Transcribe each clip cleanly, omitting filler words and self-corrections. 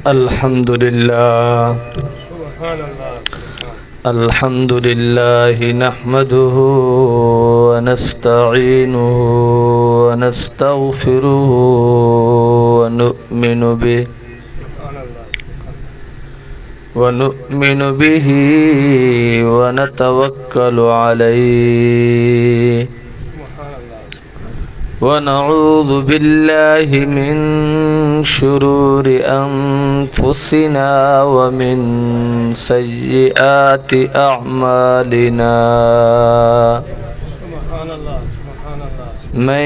الحمد لله الحمد لله نحمده ونستعينه ونستغفره ونؤمن به ونتوكل عليه ونعوذ بالله من شرور أنفسنا ومن سيئات أعمالنا من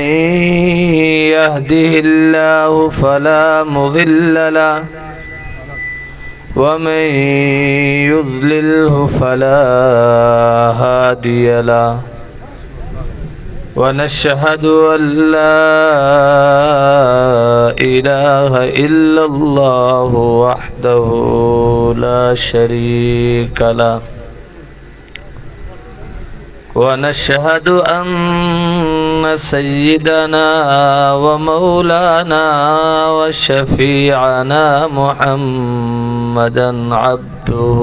يهده الله فلا مضل له ومن يضلله فلا هادي له ونشهد أن لا إله إلا الله وحده لا شريك له ونشهد أن سيدنا ومولانا وشفيعنا محمدا عبده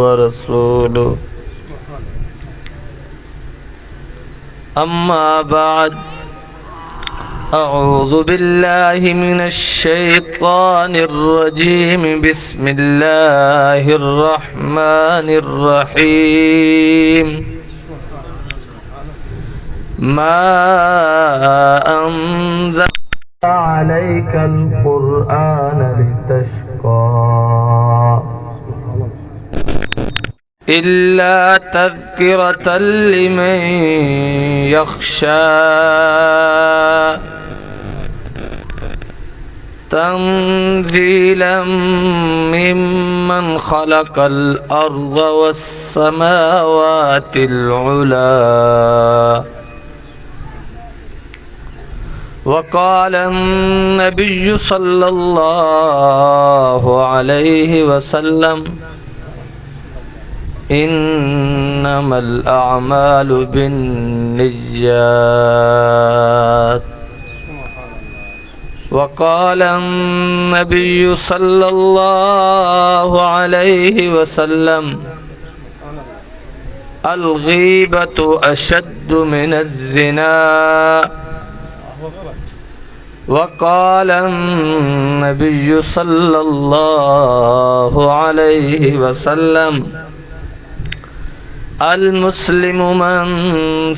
ورسوله أما بعد أعوذ بالله من الشيطان الرجيم بسم الله الرحمن الرحيم ما أنزل عليك القرآن لتشقى إلا تذكرة لمن يخشى تنزيلا ممن خلق الأرض والسماوات العلى وقال النبي صلى الله عليه وسلم إنما الأعمال بالنيات وقال النبي صلى الله عليه وسلم الغيبة أشد من الزنا وقال النبي صلى الله عليه وسلم المسلم من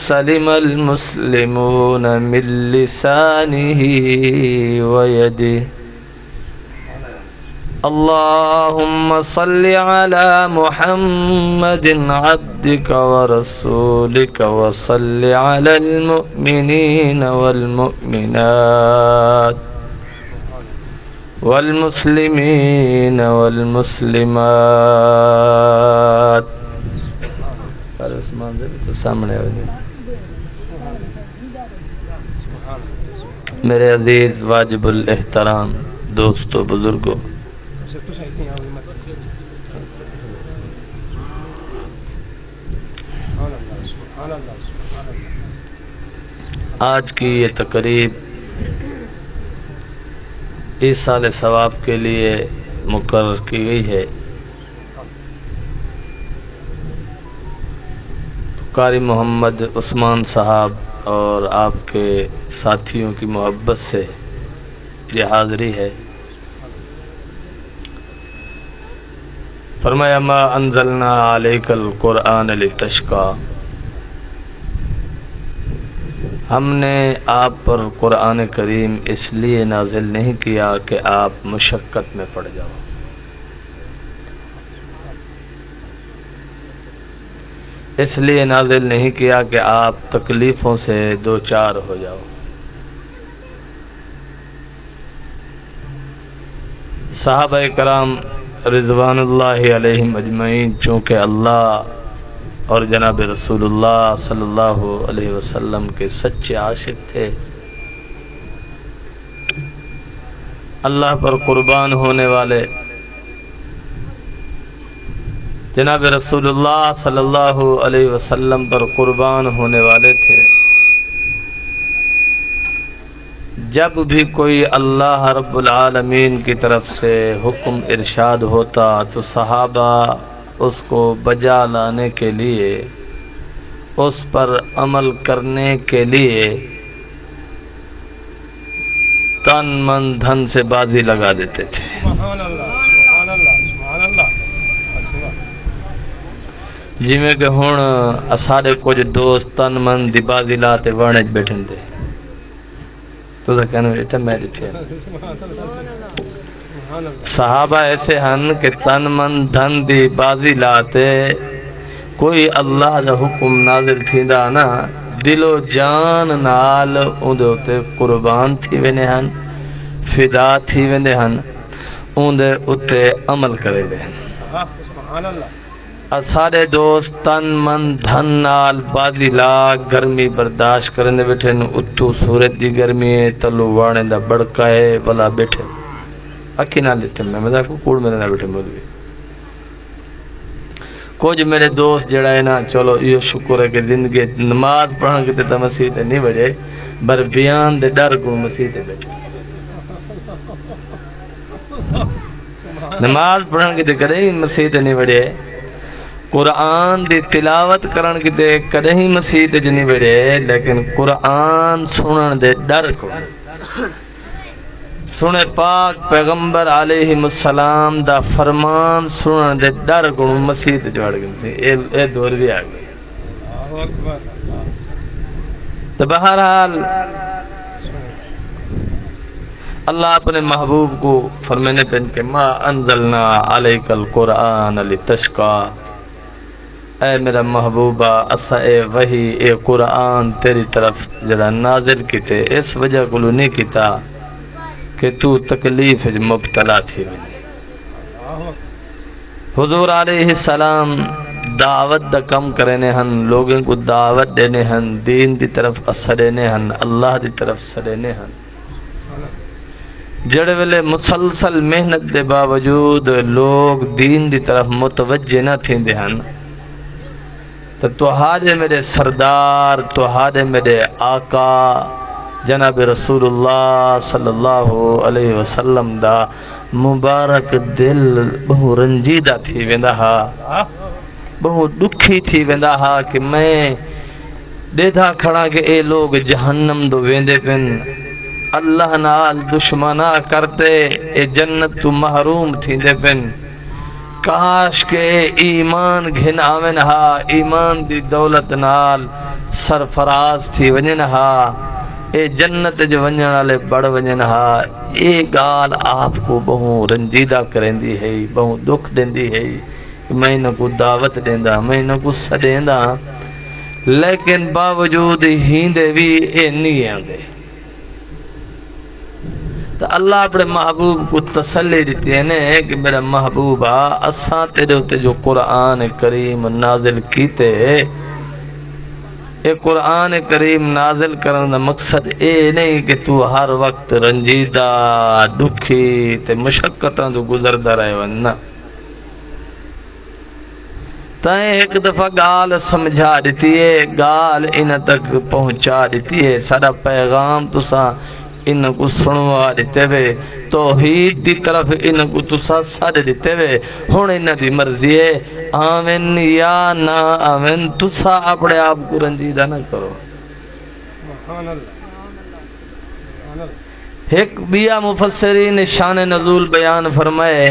سلم المسلمون من لسانه ويده اللهم صل على محمد عبدك ورسولك وصل على المؤمنين والمؤمنات والمسلمين والمسلمات میرے عزیز واجب الاحترام دوستو بزرگوں، آج کی یہ تقریب ایصال ثواب کے لیے مقرر کی گئی ہے۔ قاری محمد عثمان صاحب اور آپ کے ساتھیوں کی محبت سے یہ حاضری ہے۔ فرمایا ما انزلنا علیک القرآن لتشقى، ہم نے آپ پر قرآن کریم اس لیے نازل نہیں کیا کہ آپ مشقت میں پڑ جاؤ، اس لیے نازل نہیں کیا کہ آپ تکلیفوں سے دوچار ہو جاؤ۔ صحابہ کرام رضوان اللہ علیہم اجمعین چونکہ اللہ اور جناب رسول اللہ صلی اللہ علیہ وسلم کے سچے عاشق تھے، اللہ پر قربان ہونے والے جناب رسول اللہ صلی اللہ علیہ وسلم پر قربان ہونے والے تھے۔ جب بھی کوئی اللہ رب العالمین کی طرف سے حکم ارشاد ہوتا تو صحابہ اس کو بجا لانے کے لیے، اس پر عمل کرنے کے لیے تن من دھن سے بازی لگا دیتے تھے۔ سبحان اللہ سبحان اللہ سبحان اللہ۔ جی میں کہ ہن اساڑے کچھ دوست تن من دی بازی لاتے ورنے بیٹھن دے تو کہنا بیٹا میں دیتے صحابہ ایسے ہن کہ تن من دھن دی بازی لاتے، کوئی اللہ دا حکم نازل تھیندا نا دل و جان نال اون دے اوتے قربان تھی ویندے ہن، فدا تھی ویندے ہن، اون دے اوتے عمل کرے دے ہن۔ سبحان اللہ۔ سارے دوست تن من دھن نال بازی لا گرمی برداشت کرنے بیٹھے، اتو سورج دی گرمی ہے، تلو وانے دا بڑکا ہے، بلا بیٹھے اکی نہ لیتے میں کو کوڑ میرے نہ بیٹھے مولوی۔ کچھ میرے دوست جڑا ہے نا، چلو یہ شکر ہے کہ زندگی نماز پڑھن کے تے مسیح تے نہیں بڑھے، بر بیان دے ڈر کو مسیح تے بیٹھے، نماز پڑھن کے تے کدے مسیح تے نہیں بڑھے، قرآن دی تلاوت کرن کی تے کدے ہی مسیح تے نہیں بڑھے، لیکن قرآن سنن دے ڈر کو سنے پاک پیغمبر علیہ السلام دا فرمان سنن دے ڈر کو مسیح تے جوڑ گئے، اے دور بھی آ گئی۔ اللہ اکبر۔ تو بہرحال اللہ اپنے محبوب کو فرمانے پہ کہ ما انزلنا علیک القرآن لتشقا، اے میرا محبوبہ اسا اے وحی اے قرآن تیری طرف جڑا نازل کیتے اس وجہ کو نہیں کیتا کہ تو تکلیف مبتلا تھی۔ حضور علیہ السلام دعوت دا کم کرنے ہن، لوگوں کو دعوت دینے ہن، دین دی طرف سڑنے ہن، اللہ دی طرف سڑنے ہن۔ جڑے ویلے مسلسل محنت دے باوجود لوگ دین دی طرف متوجہ نہ تھیندے ہن، تو تہاڈے میرے سردار، تہاڈے میرے آقا جناب رسول اللہ صلی اللہ علیہ وسلم دا مبارک دل بہو رنجیدہ تھی ویندا ہا، بہو دکھی تھی ویندا ہا کہ میں دیکھا کھڑا کہ اے لوگ جہنم دو ویندے پن، اللہ نال دشمنا کرتے اے جنت تو محروم تھیندے پن، کاش کے ایمان گھن آوین ہا، ایمان دی دولت نال سرفراز تھی ونجن ہا، اے جنت جو ونجن والے بڑھ ونجن ہا۔ اے گال آپ کو بہو رنجیدہ کرندی ہے، بہو دکھ دیندی ہے کہ میں نہ کو دعوت دیندا، میں نہ کو سدیندا، لیکن باوجود ہیندے بھی اے نہیں آندے۔ تو اللہ اپنے محبوب کو تسلی دیتی ہے نا کہ میرا محبوبہ اساں تیرے ہوتے جو قرآن کریم نازل کیتے، اے قرآن کریم نازل کرنے دا مقصد اے نہیں کہ تو ہر وقت رنجیدہ دکھی تے مشقتاں تو گزردا رہے ورنہ تائیں ایک دفعہ گال سمجھا دیتی ہے، گال ان تک پہنچا دیتی ہے، سارا پیغام تساں ان کو سنوا دیتے وے، توحید دی طرف ان کو تسا ساڑ دیتے وے، ہون ان دی مرضی ہے آمین یا نہ آمین، تسا اپنے آپ کو رنجیدہ نہ کرو۔ سبحان اللہ۔ ایک بیا مفسرین شان نزول بیان فرمائے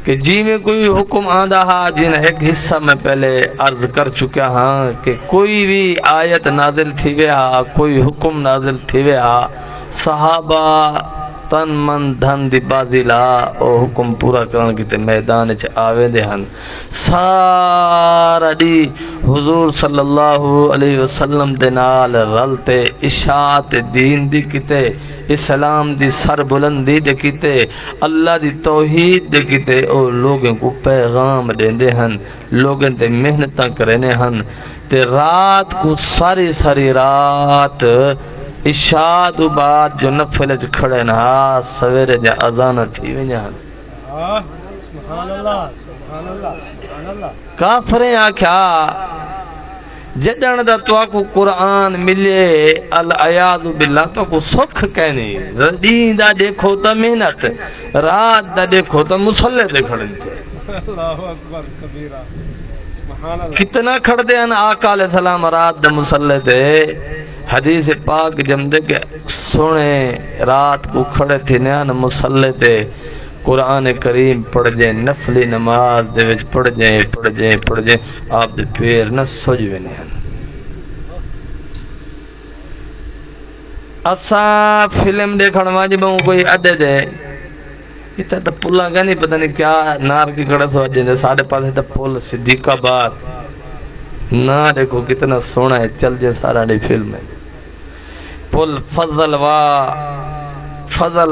کہ جی میں کوئی حکم آندہ ہا، جن ایک حصہ میں پہلے عرض کر چکا ہاں کہ کوئی بھی آیت نازل تھی وے ہا، کوئی حکم نازل تھی وے ہا، صحابہ تن من دھن دی بازی لا او حکم پورا کرن کی تے میدان چ آوے دے ہن، سارا دی حضور صلی اللہ علیہ وسلم دے نال رلتے اشاعت دین دی کیتے، اسلام دی سر بلندی دے کیتے، اللہ دی توحید دے کیتے، او لوگوں کو پیغام دیندے ہن، لوگوں تے محنتاں کرنے ہن، تے رات کو ساری رات عشاء تو بعد جو نفل چ کھڑے نا سویرے جا اذان تھی ونجا سبحان اللہ سبحان اللہ سبحان اللہ۔ کافریں آکھیا جدن دا تو کو قرآن ملے العیاذ باللہ تو کو سکھ کہنی دین دا دیکھو تا محنت رات دا دیکھو تا مصلی دے کھڑن تھے اللہ اکبر کبیرہ سبحان اللہ کتنا کھڑ دے ان آقا علیہ السلام رات دا مصلی دے حدیث پاک جمدے کے سنے رات کو کھڑے تھے نیان مصلی دے قرآن کریم پڑھ جائیں نفلی نماز دے وچ پڑھ جائیں آپ دے پیر نہ سجوے نہیں اسا فلم دیکھن واجب ہوں کوئی اڈے دے اتنا تا پلا گا نہیں پتہ نہیں کیا نار کی کڑا سو جائیں ساڑھے پاسے تا پل صدیق آباد نہ دیکھو کتنا سونا ہے چل جائے سارا دی فلم ہے پل فضل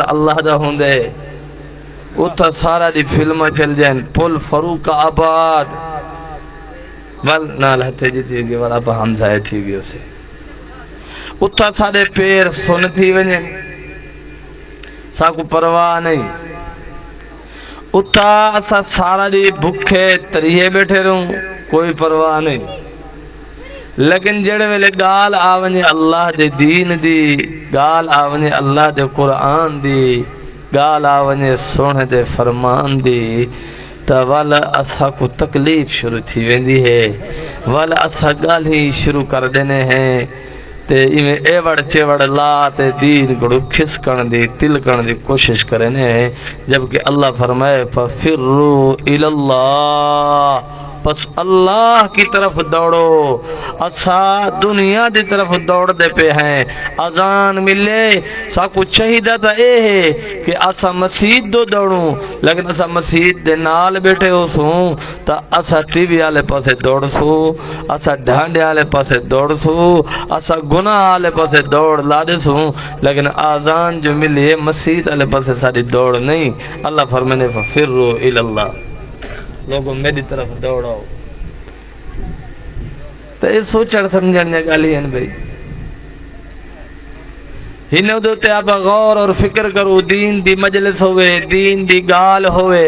اللہ دا ہوں دے اتھا سارا دی فلم چل جائیں پل فاروق آباد ول نال ہتے جی تھی گی والا پا حمزہ تھی گی اسے اتھا سارے پیر سن تھی ونجیں ساکو پرواہ نہیں اتھا اسا سارا دی بھکھے تریے بیٹھے رہوں کوئی پرواہ نہیں لیکن جڑے ویلے گال آونی اللہ دے دین دی گال آونی اللہ دے قرآن دی گال آونی سونے دے فرمان دی تا والا اسا کو تکلیف شروع تھی ویندی ہے والا اسا گال ہی شروع کر دینے ہیں تے ایویں ایوڑ چیوڑ لا تے دین گڑو کھس کرن دی تل کرن دی کوشش کرنے ہیں جبکہ اللہ فرمائے فَفِرُّوا إِلَى اللَّهِ پس اللہ کی طرف دوڑو اسا دنیا دی طرف دوڑ دے پہ ہیں اذان ملے ساکو چاہیدہ تا اے ہے کہ اسا مسجد دو دوڑوں لیکن اسا مسجد دے نال بیٹھے ہو سوں تا اسا ٹی وی والے پاسے دوڑ سو اسا ڈھانڈے والے پاسے دوڑ سو اسا گناہ والے پاسے دوڑ لا دے سوں لیکن اذان جو ملی ہے مسجد والے پاسے ساری دوڑ نہیں اللہ فرمانے فَفِرُّوا إِلَى اللَّهِ لوگوں میری طرف دوڑاؤ تو یہ سوچڑ سمجھنے گالی ہیں بھئی ہنو دوتے آپ غور اور فکر کرو دین دی مجلس ہوئے دین دی گال ہوئے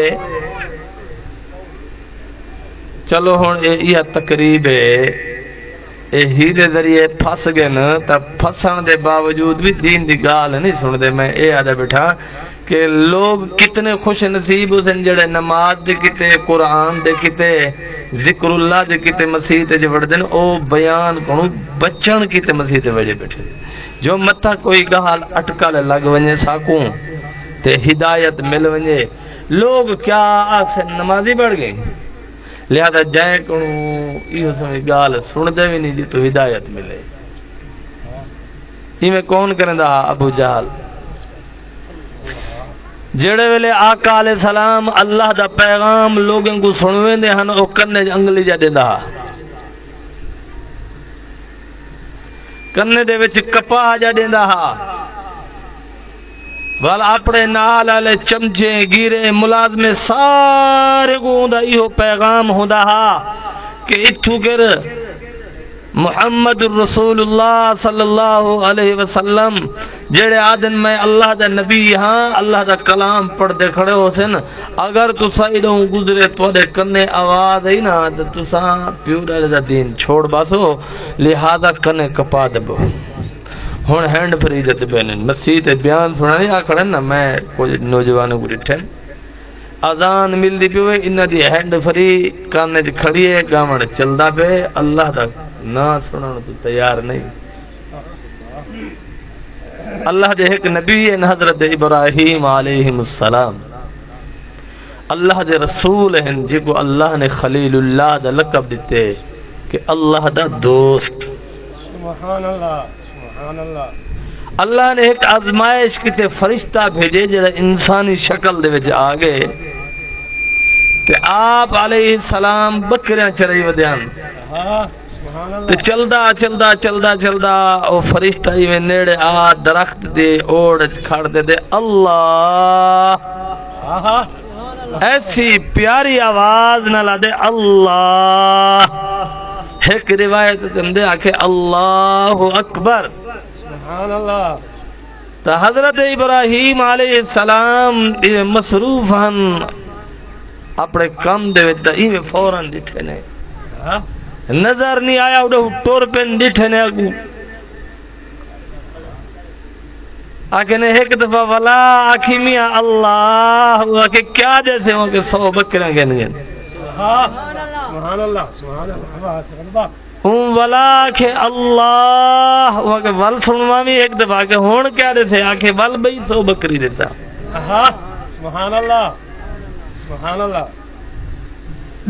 چلو ہون یہ تقریب ہے ہی دے ذریعے پھس گئے نا تا پھسن دے باوجود بھی دین دی گال نہیں سن دے میں اے آدھا بیٹھا کہ لوگ کتنے خوش نصیب حسن جڑے نماز دے کتے قرآن دے کتے ذکر اللہ دے کتے مسیح تے جوڑ دن او بیان کنو بچن کتے مسیح تے وجہ بیٹھے جو متہ کوئی گال اٹکال لگ ونجے ساکوں تے ہدایت مل ونجے لوگ کیا آسے نمازی بڑھ گئے لہذا جائے کنو یہ سمجھ گال سن دے بھی نہیں جی تو ہدایت ملے یہ میں کون کریں دا ابو جہل جڑے ویلے آقا علیہ السلام اللہ دا پیغام لوگوں کو سنویں دے ہن او کنے انگلی جا دیندا کنے دے وچ کپا جا دیندا والا اپنے نال والے چمچے گیرے ملازمے سارے کو ہوندا ایہو پیغام ہوندا کہ اتھو گر محمد رسول اللہ صلی اللہ علیہ وسلم جڑے آدن میں اللہ دا نبی ہاں اللہ دا کلام پڑھ دے کھڑے ہو سن اگر تو سائیڈوں گزرے تو دے کنے آواز ہی نا تو سا پیورا دا دین چھوڑ باسو لہذا کنے کپا دبو ہون ہینڈ فری جت بینن مسجد بیان سنانی آ کھڑے نا میں کوئی نوجوانوں کو ڈٹھیں اذان مل دی پیوے انہ دی ہینڈ فری کانے دی کھڑی ہے گامڑ چلدا پہ اللہ دا نا سنانا تو تیار نہیں اللہ دے ایک نبی ہے حضرت ابراہیم علیہ السلام اللہ دے رسول ہیں جن کو اللہ نے خلیل اللہ دا لقب دیتے کہ اللہ دا دوست سبحان اللہ سبحان اللہ اللہ نے ایک آزمائش کی تے فرشتہ بھیجے جڑا انسانی شکل دے وچ آ گئے تے آپ علیہ السلام بکریاں چرائی ودیان تے چلدا او فرشتہ ایویں نیڑے آ درخت دے اوڑ کھڑ دے اللہ ایسی پیاری آواز نہ لا دے اللہ ایک روایت دے آکھے اللہ اکبر سبحان اللہ تا حضرت ابراہیم علیہ السلام مصروف ہیں اپنے کم دے وچ ایویں فوراً ڈٹھے نے نظر نہیں آیا اڑو ٹور پہ ڈٹھے نے اگو آکے نے ایک دفعہ ولا آکھی میاں اللہ آکے کیا جیسے ہوں کہ 100 بکریاں گن گن سبحان اللہ سبحان اللہ ولا آکھے اللہ آکے ول سنوا بھی ایک دفعہ آکے ہون کیا دیتے آکے ول بھئی 100 بکری دیتا سبحان اللہ سبحان اللہ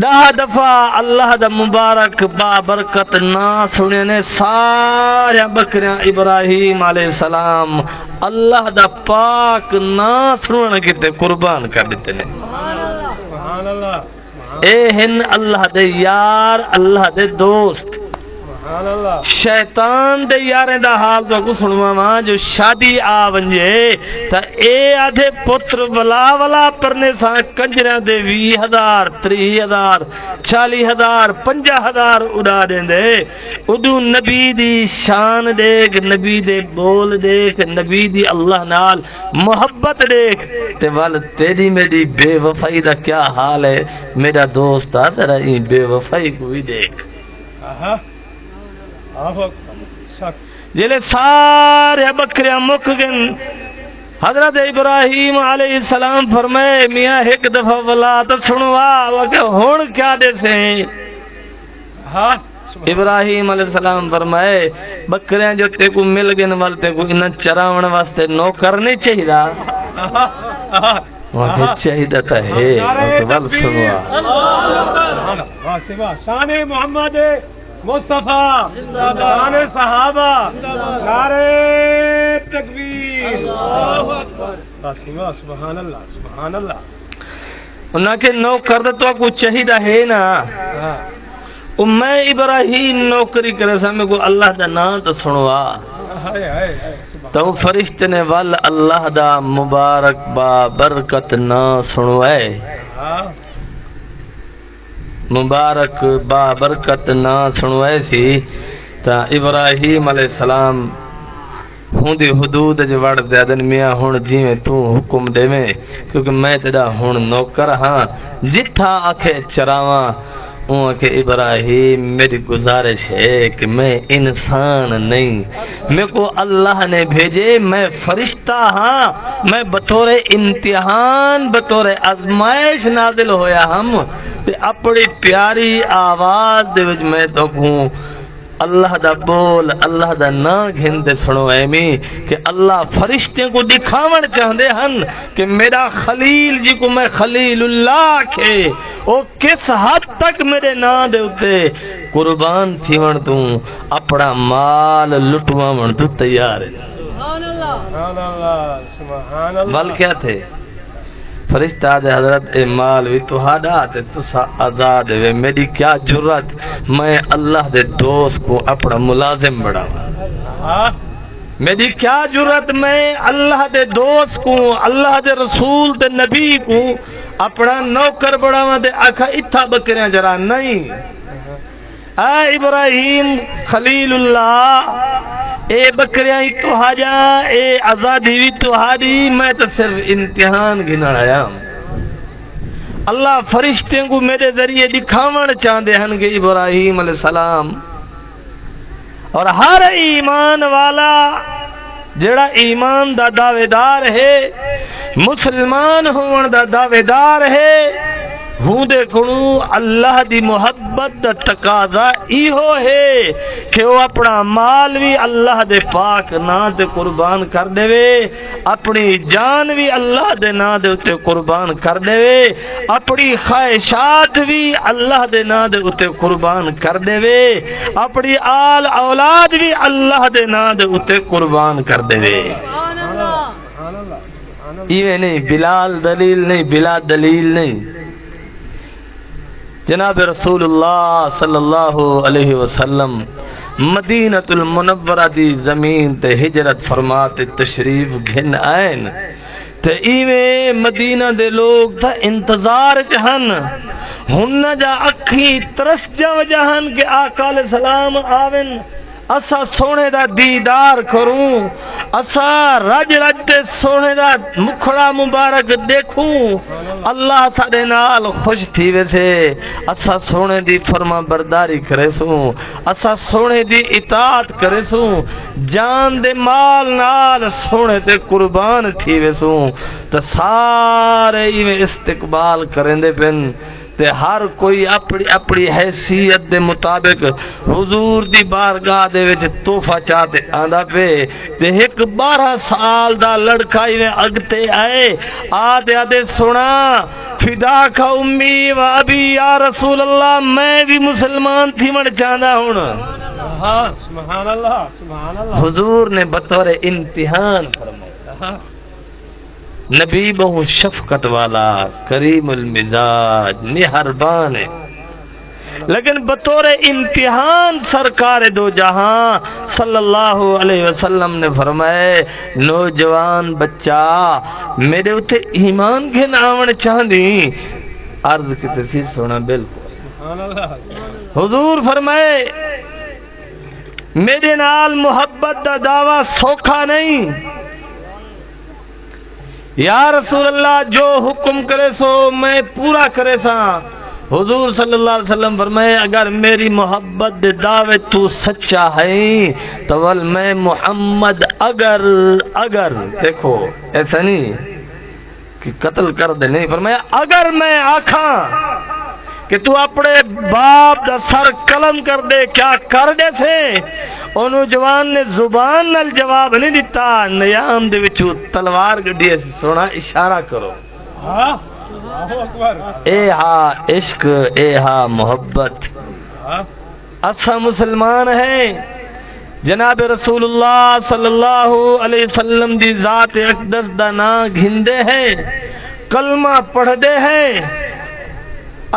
10 دفعہ اللہ دا مبارک بابرکت نا سنے نے سارے بکریاں ابراہیم علیہ السلام اللہ دا پاک نا سننے کتے قربان کر دیتے نے سبحان اللہ اے ہن اللہ دے یار اللہ دے دوست سبحان اللہ شیطان دے یاریں دا حال تو کو سنوا ماں جو شادی آ ونجے تا اے آدھے پتر ولا ولا پرنے سا کنجرہ دے 20,000 30,000 40,000 50,000 اڑا دیں دے ادو نبی دی شان دیکھ نبی دے بول دیکھ نبی دی اللہ نال محبت دیکھ تے وال تیری میری بے وفائی دا کیا حال ہے میرا دوست تیرا ہی بے وفائی کو بھی دیکھ جلے سارے بکریاں مک گن حضرت ابراہیم علیہ السلام فرمائے میاں ایک دفعہ ولا تو سنوا کہ ہون کیا دے سے ابراہیم علیہ السلام فرمائے بکریاں جو تے کو مل گن والتے کو انہاں چراون واسطے نوکر نہیں چاہیدا وہاں چاہیدا تا ہے ول سنوا شان محمد مصطفیٰ شان صحابہ نعرہ تکبیر سبحان اللہ سبحان اللہ انہاں کے نوکر تو کو چاہیدا ہے نا میں ابراہیم نوکری کرے سا میں کو اللہ دا نام تو سنوا تو فرشتے نے وال اللہ دا مبارک با برکت نا سنوائے مبارک با برکت نا سنوائے سی تا ابراہیم علیہ السلام ہوں دی حدود جو وڑ زیادن میاں ہون جی میں تو حکم دے میں کیونکہ میں تیرا ہون نوکر ہاں جتھا آکھے چراواں ہوں کہ ابراہیم میری گزارش ہے کہ میں انسان نہیں میں کو اللہ نے بھیجے میں فرشتہ ہاں میں بطور امتحان بطور آزمائش نازل ہویا ہم اپنی پیاری آواز دے وچ میں تو کہوں اللہ دا بول اللہ دا نا گھندے سنو ایمی کہ اللہ فرشتے کو دکھاون چاہندے ہن کہ میرا خلیل جی کو میں خلیل اللہ کے او کس حد تک میرے نا دے اتے قربان تھیون تو اپنا مال لٹواون تو تیار ہے سبحان اللہ سبحان اللہ مال کیا تھے فرشتہ دے حضرت اے مال وی تہاڈا تے تسا آزاد ہے میری کیا جرات میں اللہ دے دوست کو اپنا ملازم بڑھاواں میری کیا جرات میں اللہ دے دوست کو اللہ دے رسول دے نبی کو اپنا نوکر بڑھاواں دے آکھا اتھا بکریاں جرا نہیں اے ابراہیم خلیل اللہ اے بکریاں تو حاجا اے آزادی بھی تو ہاری میں تو صرف امتحان گھنڑ آیا اللہ فرشتے کو میرے ذریعے دکھاون چاہندے ہن کہ ابراہیم علیہ السلام اور ہر ایمان والا جڑا ایمان دا دعوے دار ہے مسلمان ہون دا دعوے دار ہے ہوں دیکھنو اللہ دی محبت دا تقاضا ایہو ہے کہ وہ اپنا مال بھی اللہ دے پاک نا دے قربان کر دے وے اپنی جان بھی اللہ دے نا دے اتے قربان کر دے وے اپنی خواہشات بھی اللہ دے نا دے اتے قربان کر دے وے اپنی آل اولاد بھی اللہ دے نا دے اتے قربان کر دے وے ایویں نہیں بلال دلیل نہیں بلا دلیل نہیں جناب رسول اللہ صلی اللہ علیہ وسلم مدینہ المنورہ دی زمین تے ہجرت فرماتے تشریف گھن آئین تے ایویں مدینہ دے لوگ تھا انتظار چہن ہن جا اکھی ترس جا جہن کہ آقا علیہ السلام آون اسا سونے دا دیدار کروں اسا رج رج تے سونے دا مکھڑا مبارک دیکھوں اللہ ساڈے نال خوش تھی ویسے اسا سونے دی فرما برداری کرے سوں، اسا سونے دی اطاعت کرے سوں، جان دے مال نال سونے تے قربان تھی ویسوں، تے سارے ایویں استقبال کرندے پن، تے ہر کوئی اپنی اپنی حیثیت دے مطابق حضور دی بارگاہ دے وچ تحفہ چاہتے آندا پے، تے ایک 12 سال دا لڑکا ایویں اگتے آئے آدھے سنا فدا کا امی و ابی یا رسول اللہ، میں بھی مسلمان تھی من چاہتا ہوں۔ سبحان اللہ سبحان اللہ۔ حضور نے بطور امتحان فرمایا، نبی بہو شفقت والا، کریم المزاج، مہربان ہے، لیکن بطور امتحان سرکار دو جہاں صلی اللہ علیہ وسلم نے فرمائے نوجوان بچہ میرے اتے ایمان کے نامن چاہدی، عرض کی سی سونا بالکل۔ حضور فرمائے میرے نال محبت دا دعویٰ سوکھا نہیں، یا رسول اللہ جو حکم کرے سو میں پورا کرے سا۔ حضور صلی اللہ علیہ وسلم فرمائے اگر میری محبت دے دعوے تو سچا ہے تو ول میں محمد اگر دیکھو ایسا نہیں کہ قتل کر دے، نہیں، فرمایا اگر میں آکھاں کہ تو اپنے باپ دا سر قلم کر دے کیا کر دے تھے؟ انہوں جوان نے زبان نال جواب نہیں دیتا، نیام دے وچوں تلوار گڈی سونا اشارہ کرو، اے ہا عشق، اے ہا محبت، اچھا مسلمان ہیں، جناب رسول اللہ صلی اللہ علیہ وسلم دی ذات اقدس دا نام گھندے ہیں، کلمہ پڑھ دے ہیں،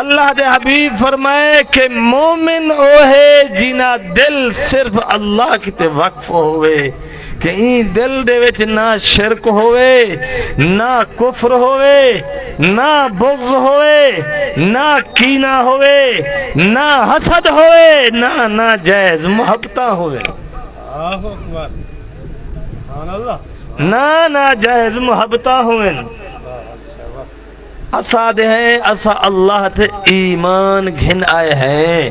اللہ دے حبیب فرمائے کہ مومن او ہے جینا دل صرف اللہ کی تے وقف ہوئے، کہ این دل دے وچ نہ شرک ہوئے، نہ کفر ہوئے، نہ بغض ہوئے، نہ کینہ ہوئے، نہ حسد ہوئے، نہ ناجائز محبتہ ہوئے، نہ ناجائز محبتہ ہوئے۔ اسا دے ہیں اسا اللہ تے ایمان گھن آئے ہیں،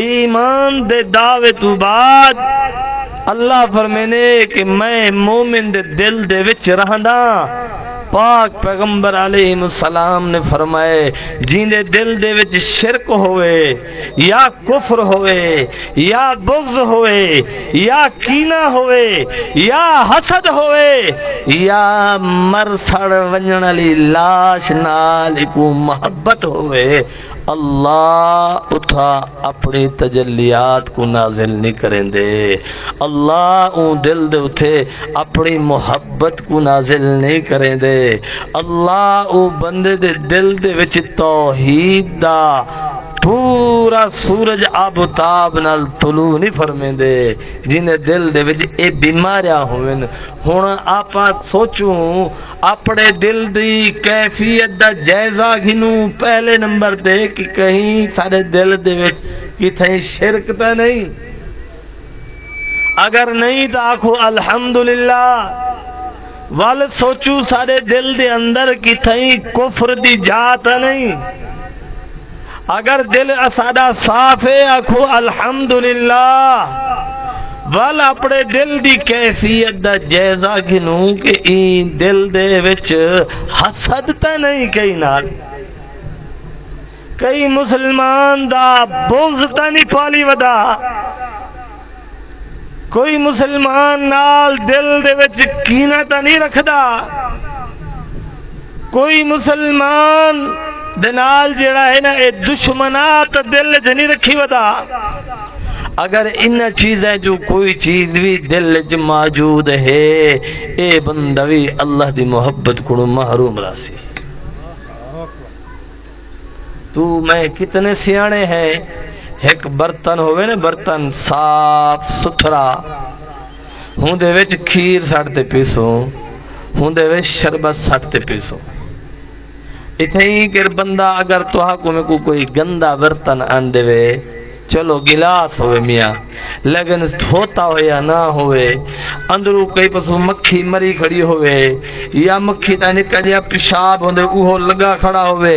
ایمان دے دعوے تو بعد اللہ فرمینے کہ میں مومن دے دل دے وچ رہندا، پاک پیغمبر علیہ السلام نے فرمائے جیندے دل دے وچ شرک ہوئے یا کفر ہوئے یا بغض ہوئے یا کینہ ہوئے یا حسد ہوئے یا مر سڑ ونجن علی لاش نال کو محبت ہوئے، اللہ اتھا اپنی تجلیات کو نازل نہیں کریں دے، اللہ اون دل دے اتھے اپنی محبت کو نازل نہیں کریں دے، اللہ او بندے دے دل دے وچ توحید دا پورا سورج آب و تاب نال طلوع نہیں فرمیں دے، جنہیں دل دے وچ اے بیماریاں ہوئیں۔ ہن آپا سوچوں اپنے دل دی کیفیت دا جائزہ گھنوں پہلے نمبر دے کہ کہیں سارے دل دے وچ کتھیں شرک تے نہیں، اگر نہیں تو آکھو الحمدللہ، وال سوچو سارے دل دے اندر کتھیں کفر دی جات نہیں، اگر دل اساڈا صاف ہے آکھو الحمدللہ، وال اپنے دل دی کیفیت دا جائزہ گھنوں کہ این دل دے وچ حسد تے نہیں، کئی نال کئی مسلمان دا بغض تے نہیں پالی ودا، کوئی مسلمان نال دل دے وچ کینہ تے نہیں رکھدا، کوئی مسلمان دے نال جڑا ہے نا اے دشمنات دل وچ نہیں رکھی ودا۔ اگر ان چیزیں جو کوئی چیز بھی دل وچ موجود ہے اے بندہ بھی اللہ دی محبت کو محروم راسی۔ تو میں کتنے سیانے ہیں، ایک برتن ہوئے نا، برتن صاف ستھرا، ہوں دے وچ کھیر ساڑتے پیسو، ہوں دے وچ شربت ساڑتے پیسو، اتھے ہی کہ بندہ اگر تو حکم میں کوئی گندا برتن آن دے وے، چلو گلاس ہوئے میاں، لیکن دھوتا ہوئے یا نہ ہوئے، اندروں کئی پسو مکھی مری کھڑی ہوئے یا مکھی تا نکل یا پیشاب ہوندے اوہو لگا کھڑا ہوئے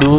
2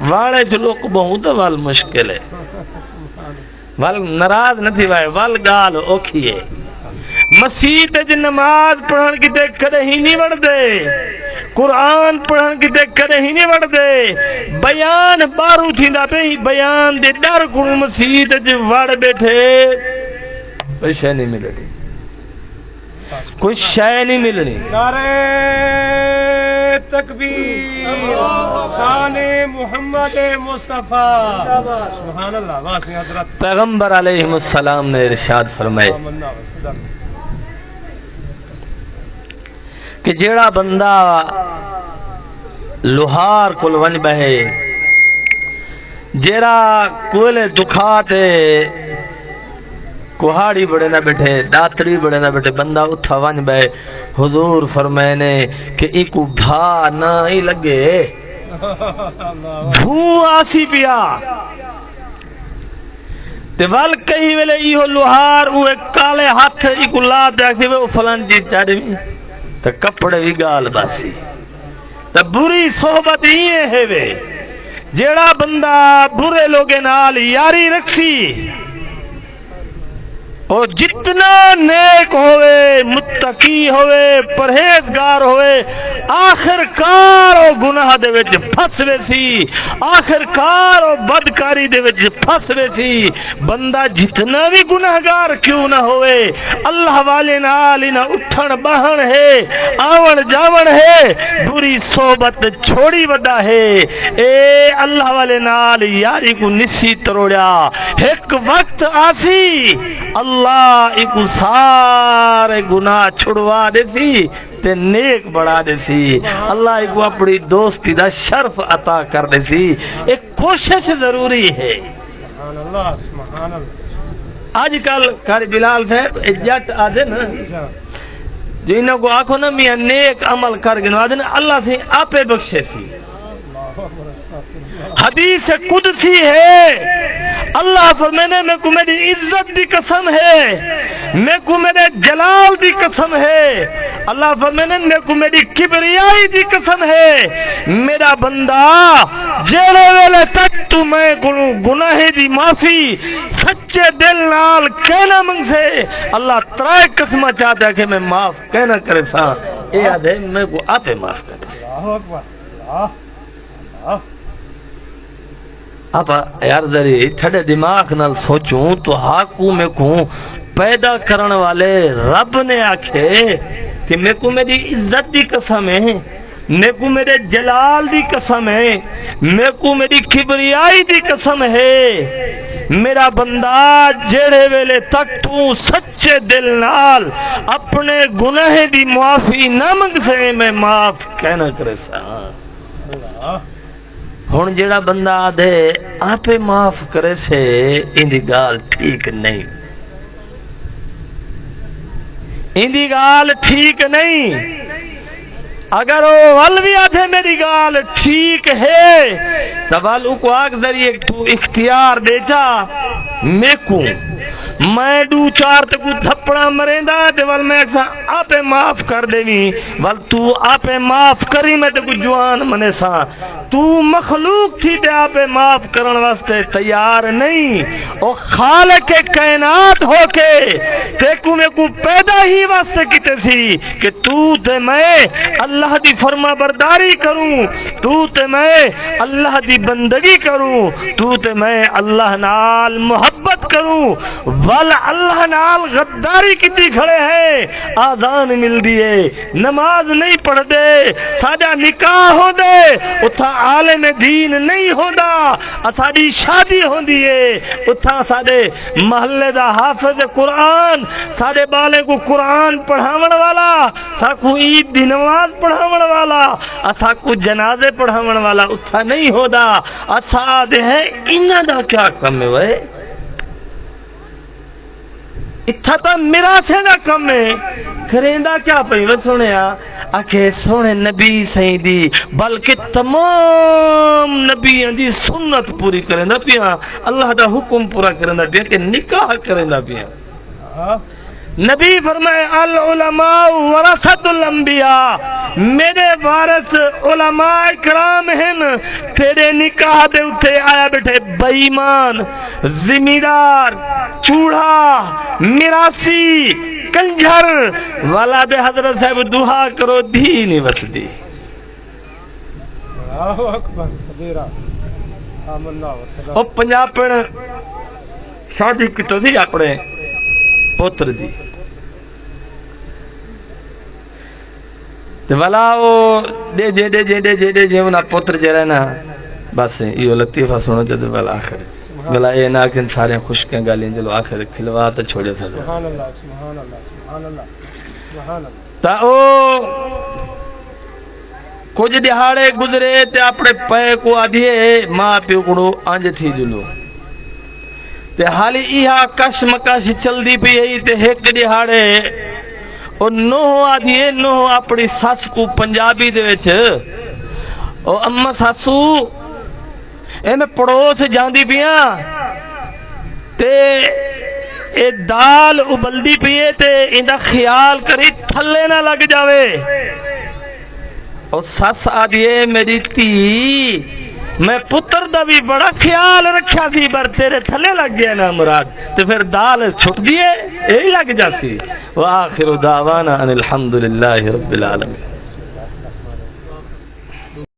واڑے چ لوک بہت وال مشکل ہے وال ناراض نہ تھی وائے وال گال اوکھی ہے مسجد وچ نماز پڑھن کتے کدے ہی نہیں وڑدے قرآن پڑھن کتے کدے ہی نہیں وڑدے بیان بارو تھیندا پئی بیان دے ڈر کو مسجد وچ وڑ بیٹھے کوئی شے نہیں ملنی کوئی شے نہیں ملنی نعرہ تکبیر شان محمد مصطفیٰ سبحان اللہ واسی حضرت پیغمبر علیہ السلام نے ارشاد فرمائے کہ جیڑا بندہ لوہار کول ون بہے جیڑا کوئلے دکھاتے کوہاڑی بڑے نہ بیٹھے داتڑی بڑے نہ بیٹھے بندہ اتھا ون بہے حضور فرمائے نے کہ ایکو بھا نہ ہی لگے بھو آسی پیا تے وال کئی ویلے ایہو لوہار اوے کالے ہاتھ ایکو لا دیا کہ وہ فلان جی چاڑے بھی تے کپڑے بھی گال باسی تے بری صحبت یہ ہے وے جیڑا بندہ برے لوگے نال یاری رکھی اور جتنا نیک ہوئے متقی ہوئے پرہیزگار ہوئے آخر کار او گناہ دے وچ پھس ویسی آخر کار او بدکاری دے وچ پھس ویسی بندہ جتنا بھی گناہگار کیوں نہ ہوئے اللہ والے نال نہ اٹھن بہن ہے آون جاون ہے بری صحبت چھوڑی ودا ہے اے اللہ والے نال یاری کو نسی تروڑیا ایک وقت آسی اللہ ایکو سارے گناہ چھڑوا دیسی تے نیک بڑھا دیسی اللہ ایکو اپنی دوستی دا شرف عطا کر دیسی ایک کوشش ضروری ہے سبحان اللہ سبحان اللہ آج کل کاری بلال صاحب جٹ آدھے نا جو انہوں کو آنکھو نا میاں نیک عمل کر گنو آدھے نا اللہ سے آپے بخشے سی حدیث قدسی ہے اللہ فرمانے میں کو میری عزت دی قسم ہے میں کو میرے جلال دی قسم ہے اللہ فرمانے میں کو میری کبریائی دی قسم ہے میرا بندہ جیڑے ویلے تک تو میں گناہ دی معافی سچے دل نال کہنا منگ سے اللہ ترائے قسمہ چاہتا ہے کہ میں معاف کہنا کرے سا اے آدھے میں کو آتے معاف کرے اللہ اکبر آپ یار ذری تھڑے دماغ نال سوچوں تو ہاکو میں کو پیدا کرن والے رب نے آکھے کہ میں کو میری عزت دی قسم ہے میں کو میرے جلال دی قسم ہے میں کو میری کبریائی دی قسم ہے میرا بندہ جڑے ویلے تک تو سچے دل نال اپنے گناہ دی معافی نہ منگ سے میں معاف کہنا کرے سا ہن جیڑا بندہ آدھے آپے معاف کرے سے اندی گال ٹھیک نہیں اندی گال ٹھیک نہیں اگر وہ ول بھی آدھے میری گال ٹھیک ہے تو ول کو آگ ذریعے تو اختیار دے جا میں کو میں دو چار تک تھپڑا مریندا تے ول میں آپے معاف کر دینی ول تو آپے معاف کری میں تے کو جوان منے سا تو مخلوق تھی تے آپے معاف کرن واسطے تیار نہیں او خالق کائنات ہو کے تے کو میں کو پیدا ہی واسطے کیتے سی کہ تو تے میں اللہ دی فرما برداری کروں تو تے میں اللہ دی بندگی کروں تو تے میں اللہ نال محبت کروں ول اللہ نال غداری کیتی کھڑے ہیں آذان مل دیے نماز نہیں پڑھ دے ساڈا نکاح ہو دے اتھا عالم دین نہیں ہوندا ساڈی شادی ہوندی ہے اتھا ساڈے محلے دا حافظ قرآن ساڈے بالے کو قرآن پڑھاون والا ساکو عید دی نماز پڑھاون والا اسا کو جنازے پڑھاون والا اتھا نہیں ہوندا اسا دے ہے انہاں دا کیا کم ہے وے اتھا تا میراثے دا کم ہے کریندا کیا پئی و سنیا آکھے سونے نبی سہی دی بلکہ تمام نبیاں دی سنت پوری کریندا پیا اللہ دا حکم پورا کریندا پیا کہ نکاح کریندا پیا نبی فرمائے العلماء ورثۃ الانبیاء، میرے وارث علماء کرام ہیں۔ تیرے نکاح دے اتے آیا بیٹھے بے ایمان، زمیندار، چوڑا، میراثی، کنجر والا دے حضرت صاحب دعا کرو دھی نہیں وسدی۔ اللہ اکبر کبیرہ آمنا او پنجاب پڑ شادی کتو دی اپنے پوتر دی تے والا او دے جے انہاں پوتر جڑا نا بس یہ لطیفہ سنو تے والا آخر والا اے نا کہ سارے خوشکیاں گالیاں چلو آخر کھلوا تے چھوڑے تھا سبحان اللہ سبحان اللہ سبحان اللہ سبحان اللہ۔ تا او کچھ دہاڑے گزرے تے اپنے پے کو آدھیے ماں پیو کڑو انج تھی جلو تے حالی ایہا کش مکش چل دی پی ہے تے ایک دہاڑے او نو آدھیے نو اپنی ساس کو پنجابی دے وچ او اما ساسو اے میں پڑوس جاندی پیاں تے اے دال ابلدی پیے تے ایندا خیال کری تھلے نہ لگ جاوے۔ اور سس آدھیے میری تھی میں پتر دا بھی بڑا خیال رکھا سی پر تیرے تھلے لگ گیا نا مراد تو پھر دال چھٹ دیے یہی لگ جاتی۔ وآخر دعوانا ان الحمدللہ رب العالمین۔